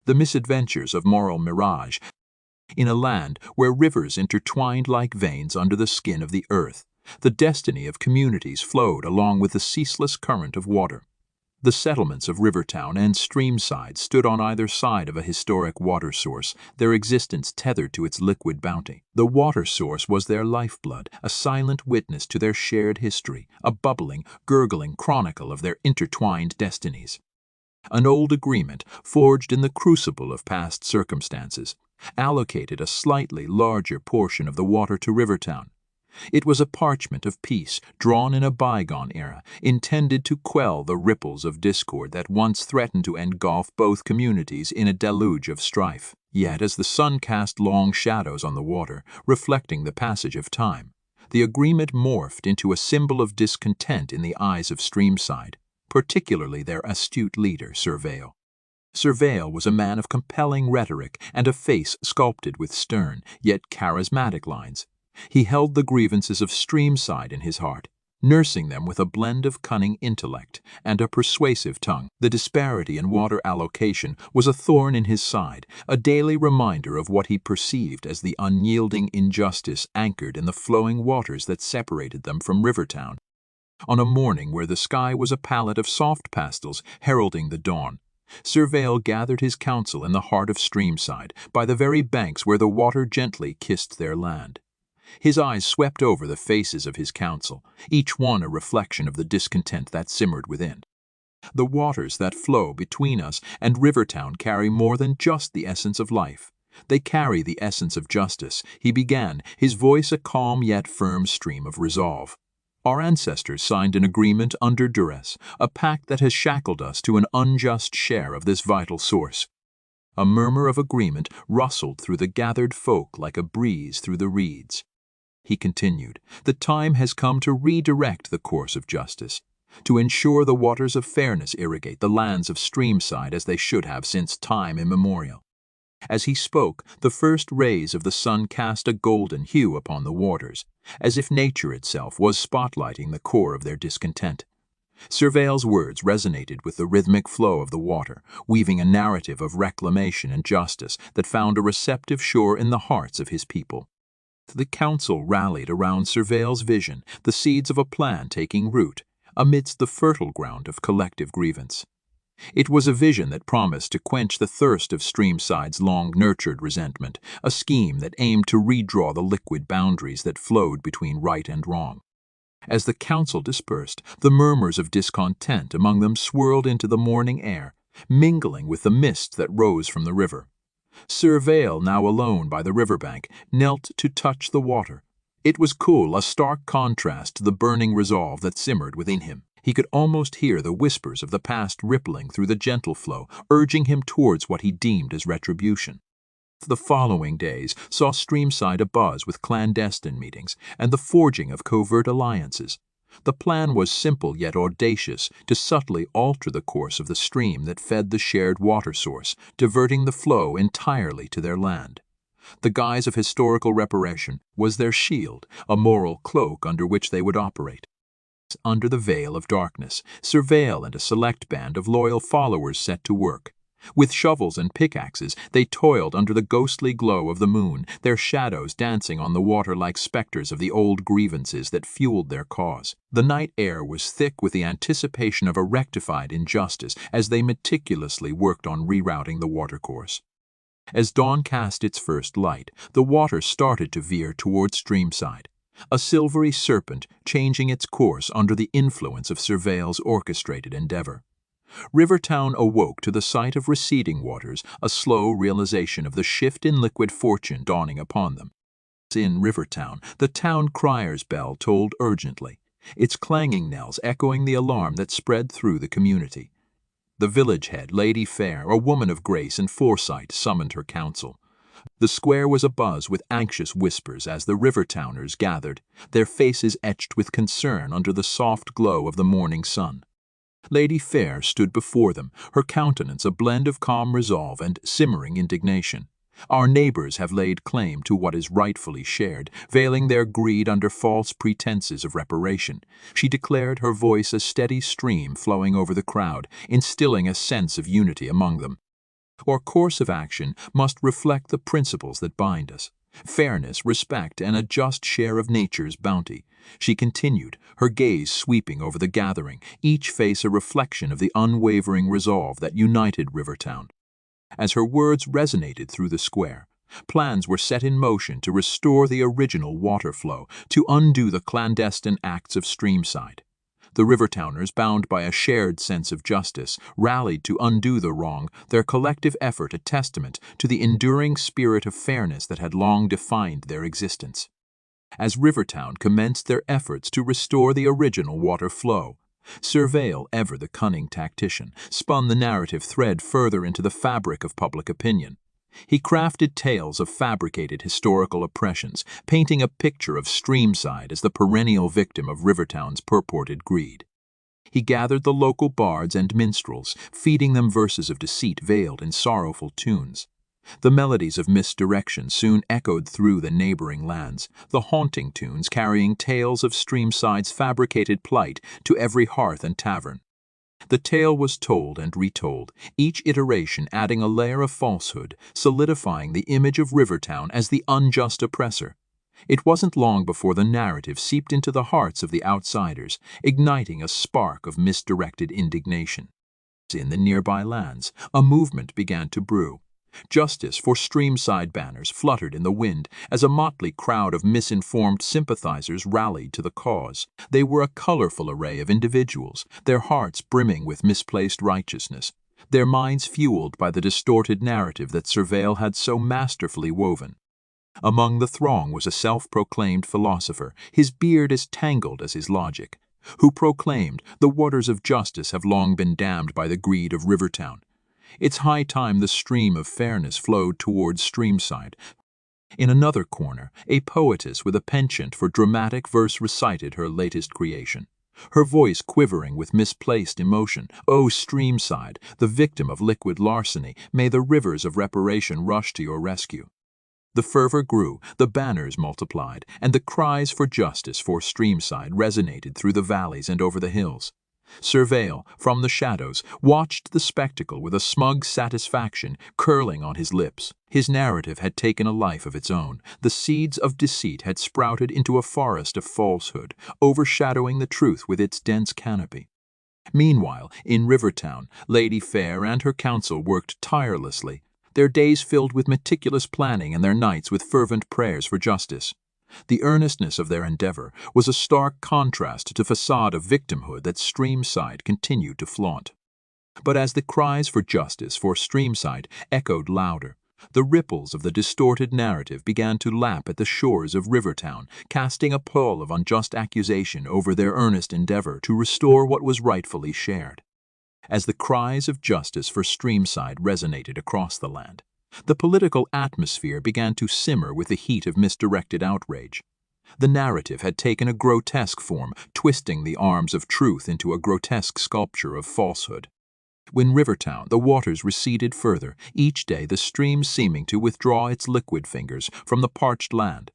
The Misadventures of Moral Mirage, in a land where rivers intertwined like veins under the skin of the earth. The destiny of communities flowed along with the ceaseless current of water. The settlements of Rivertown and Streamside stood on either side of a historic water source, their existence tethered to its liquid bounty. The water source was their lifeblood, a silent witness to their shared history, a bubbling, gurgling chronicle of their intertwined destinies. An old agreement, forged in the crucible of past circumstances, allocated a slightly larger portion of the water to Rivertown. It was a parchment of peace, drawn in a bygone era, intended to quell the ripples of discord that once threatened to engulf both communities in a deluge of strife. Yet as the sun cast long shadows on the water, reflecting the passage of time, the agreement morphed into a symbol of discontent in the eyes of Streamside, particularly their astute leader, Sir Vale. Sir Vale was a man of compelling rhetoric and a face sculpted with stern, yet charismatic lines. He held the grievances of Streamside in his heart, nursing them with a blend of cunning intellect and a persuasive tongue. The disparity in water allocation was a thorn in his side, a daily reminder of what he perceived as the unyielding injustice anchored in the flowing waters that separated them from Rivertown. On a morning where the sky was a palette of soft pastels heralding the dawn, Sir Vale gathered his council in the heart of Streamside, by the very banks where the water gently kissed their land. His eyes swept over the faces of his council, each one a reflection of the discontent that simmered within. The waters that flow between us and Rivertown carry more than just the essence of life. They carry the essence of justice, he began, his voice a calm yet firm stream of resolve. Our ancestors signed an agreement under duress, a pact that has shackled us to an unjust share of this vital source. A murmur of agreement rustled through the gathered folk like a breeze through the reeds. He continued, the time has come to redirect the course of justice, to ensure the waters of fairness irrigate the lands of Streamside as they should have since time immemorial. As he spoke, the first rays of the sun cast a golden hue upon the waters, as if nature itself was spotlighting the core of their discontent. Sir Vale's words resonated with the rhythmic flow of the water, weaving a narrative of reclamation and justice that found a receptive shore in the hearts of his people. The council rallied around Sir Vale's vision, the seeds of a plan taking root, amidst the fertile ground of collective grievance. It was a vision that promised to quench the thirst of Streamside's long-nurtured resentment, a scheme that aimed to redraw the liquid boundaries that flowed between right and wrong. As the council dispersed, the murmurs of discontent among them swirled into the morning air, mingling with the mist that rose from the river. Sir Vale, now alone by the riverbank, knelt to touch the water. It was cool, a stark contrast to the burning resolve that simmered within him. He could almost hear the whispers of the past rippling through the gentle flow, urging him towards what he deemed as retribution. The following days saw Streamside abuzz with clandestine meetings and the forging of covert alliances. The plan was simple yet audacious, to subtly alter the course of the stream that fed the shared water source, diverting the flow entirely to their land. The guise of historical reparation was their shield, a moral cloak under which they would operate. Under the veil of darkness, Sir Vale and a select band of loyal followers set to work. With shovels and pickaxes, they toiled under the ghostly glow of the moon, their shadows dancing on the water like specters of the old grievances that fueled their cause. The night air was thick with the anticipation of a rectified injustice as they meticulously worked on rerouting the watercourse. As dawn cast its first light, the water started to veer towards Streamside, a silvery serpent changing its course under the influence of Sir Vale's orchestrated endeavor. Rivertown awoke to the sight of receding waters, a slow realization of the shift in liquid fortune dawning upon them. In Rivertown, the town crier's bell tolled urgently, its clanging knells echoing the alarm that spread through the community. The village head, Lady Fair, a woman of grace and foresight, summoned her council. The square was abuzz with anxious whispers as the Rivertowners gathered, their faces etched with concern under the soft glow of the morning sun. Lady Fair stood before them, her countenance a blend of calm resolve and simmering indignation. Our neighbors have laid claim to what is rightfully shared, veiling their greed under false pretenses of reparation. She declared, her voice a steady stream flowing over the crowd, instilling a sense of unity among them. Our course of action must reflect the principles that bind us: fairness, respect, and a just share of nature's bounty. She continued, her gaze sweeping over the gathering, each face a reflection of the unwavering resolve that united Rivertown. As her words resonated through the square, plans were set in motion to restore the original water flow, to undo the clandestine acts of Streamside. The Rivertowners, bound by a shared sense of justice, rallied to undo the wrong, their collective effort a testament to the enduring spirit of fairness that had long defined their existence. As Rivertown commenced their efforts to restore the original water flow, Surveil, ever the cunning tactician, spun the narrative thread further into the fabric of public opinion. He crafted tales of fabricated historical oppressions, painting a picture of Streamside as the perennial victim of Rivertown's purported greed. He gathered the local bards and minstrels, feeding them verses of deceit veiled in sorrowful tunes. The melodies of misdirection soon echoed through the neighboring lands, the haunting tunes carrying tales of Streamside's fabricated plight to every hearth and tavern. The tale was told and retold, each iteration adding a layer of falsehood, solidifying the image of Rivertown as the unjust oppressor. It wasn't long before the narrative seeped into the hearts of the outsiders, igniting a spark of misdirected indignation. In the nearby lands, a movement began to brew. Justice for Streamside banners fluttered in the wind as a motley crowd of misinformed sympathizers rallied to the cause. They were a colorful array of individuals, their hearts brimming with misplaced righteousness, their minds fueled by the distorted narrative that Surveil had so masterfully woven. Among the throng was a self-proclaimed philosopher, his beard as tangled as his logic, who proclaimed, "The waters of justice have long been dammed by the greed of Rivertown. It's high time the stream of fairness flowed towards Streamside." In another corner, a poetess with a penchant for dramatic verse recited her latest creation, her voice quivering with misplaced emotion. "O Streamside, the victim of liquid larceny, may the rivers of reparation rush to your rescue." The fervor grew, the banners multiplied, and the cries for justice for Streamside resonated through the valleys and over the hills. Surveil, from the shadows, watched the spectacle with a smug satisfaction curling on his lips. His narrative had taken a life of its own. The seeds of deceit had sprouted into a forest of falsehood, overshadowing the truth with its dense canopy. Meanwhile, in Rivertown, Lady Fair and her council worked tirelessly, their days filled with meticulous planning and their nights with fervent prayers for justice. The earnestness of their endeavor was a stark contrast to the facade of victimhood that Streamside continued to flaunt. But as the cries for justice for Streamside echoed louder, the ripples of the distorted narrative began to lap at the shores of Rivertown, casting a pall of unjust accusation over their earnest endeavor to restore what was rightfully shared. As the cries of justice for Streamside resonated across the land, the political atmosphere began to simmer with the heat of misdirected outrage. The narrative had taken a grotesque form, twisting the arms of truth into a grotesque sculpture of falsehood. When Rivertown, the waters receded further, each day the stream seeming to withdraw its liquid fingers from the parched land.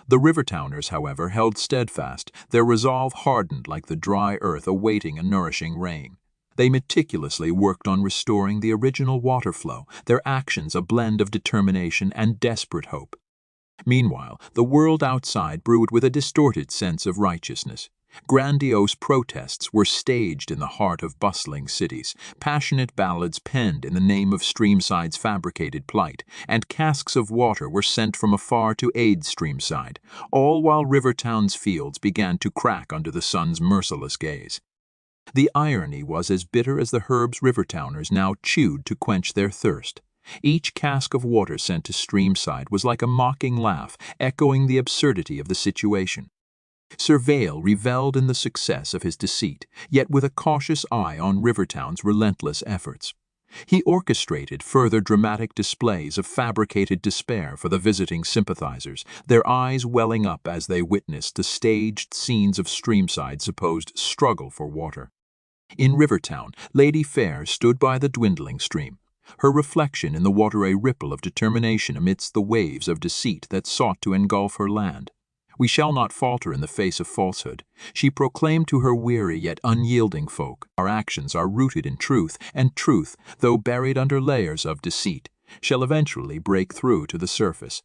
The Rivertowners, however, held steadfast, their resolve hardened like the dry earth awaiting a nourishing rain. They meticulously worked on restoring the original water flow, their actions a blend of determination and desperate hope. Meanwhile, the world outside brewed with a distorted sense of righteousness. Grandiose protests were staged in the heart of bustling cities, passionate ballads penned in the name of Streamside's fabricated plight, and casks of water were sent from afar to aid Streamside, all while Rivertown's fields began to crack under the sun's merciless gaze. The irony was as bitter as the herbs Rivertowners now chewed to quench their thirst. Each cask of water sent to Streamside was like a mocking laugh, echoing the absurdity of the situation. Surveil revelled in the success of his deceit, yet with a cautious eye on Rivertown's relentless efforts. He orchestrated further dramatic displays of fabricated despair for the visiting sympathizers, their eyes welling up as they witnessed the staged scenes of Streamside's supposed struggle for water. In Rivertown, Lady Fair stood by the dwindling stream, her reflection in the water a ripple of determination amidst the waves of deceit that sought to engulf her land. We shall not falter in the face of falsehood. She proclaimed to her weary yet unyielding folk, our actions are rooted in truth, and truth, though buried under layers of deceit, shall eventually break through to the surface.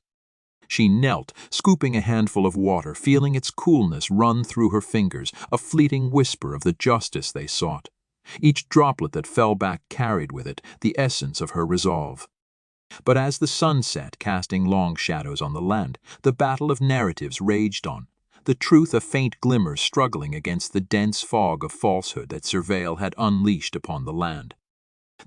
She knelt, scooping a handful of water, feeling its coolness run through her fingers, a fleeting whisper of the justice they sought. Each droplet that fell back carried with it the essence of her resolve. But as the sun set, casting long shadows on the land, the battle of narratives raged on, the truth a faint glimmer struggling against the dense fog of falsehood that Surveil had unleashed upon the land.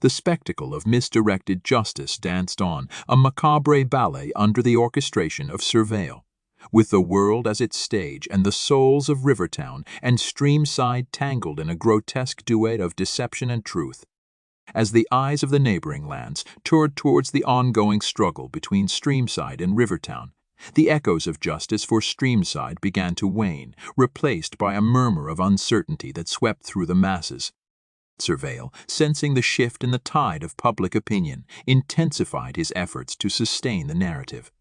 The spectacle of misdirected justice danced on, a macabre ballet under the orchestration of Surveil, with the world as its stage and the souls of Rivertown and Streamside tangled in a grotesque duet of deception and truth. As the eyes of the neighboring lands turned towards the ongoing struggle between Streamside and Rivertown, the echoes of justice for Streamside began to wane, replaced by a murmur of uncertainty that swept through the masses. Surveil, sensing the shift in the tide of public opinion, intensified his efforts to sustain the narrative.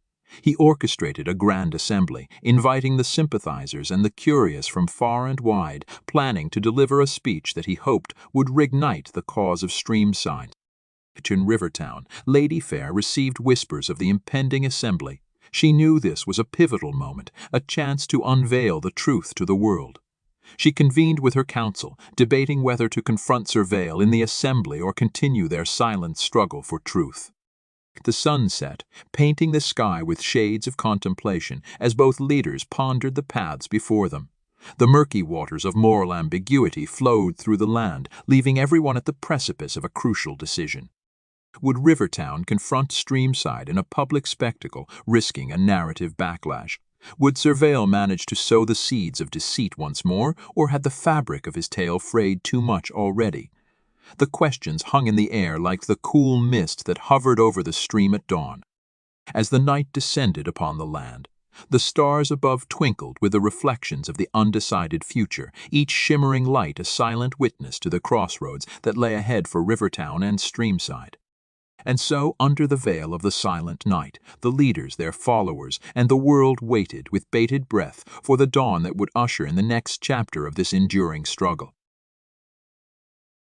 He orchestrated a grand assembly, inviting the sympathizers and the curious from far and wide, planning to deliver a speech that he hoped would reignite the cause of Streamside. In Rivertown, Lady Fair received whispers of the impending assembly. She knew this was a pivotal moment, a chance to unveil the truth to the world. She convened with her council, debating whether to confront Surveil in the assembly or continue their silent struggle for truth. The sun set, painting the sky with shades of contemplation as both leaders pondered the paths before them. The murky waters of moral ambiguity flowed through the land, leaving everyone at the precipice of a crucial decision. Would Rivertown confront Streamside in a public spectacle, risking a narrative backlash? Would Surveil manage to sow the seeds of deceit once more, or had the fabric of his tale frayed too much already? The questions hung in the air like the cool mist that hovered over the stream at dawn. As the night descended upon the land, the stars above twinkled with the reflections of the undecided future, each shimmering light a silent witness to the crossroads that lay ahead for Rivertown and Streamside. And so, under the veil of the silent night, the leaders, their followers, and the world waited with bated breath for the dawn that would usher in the next chapter of this enduring struggle.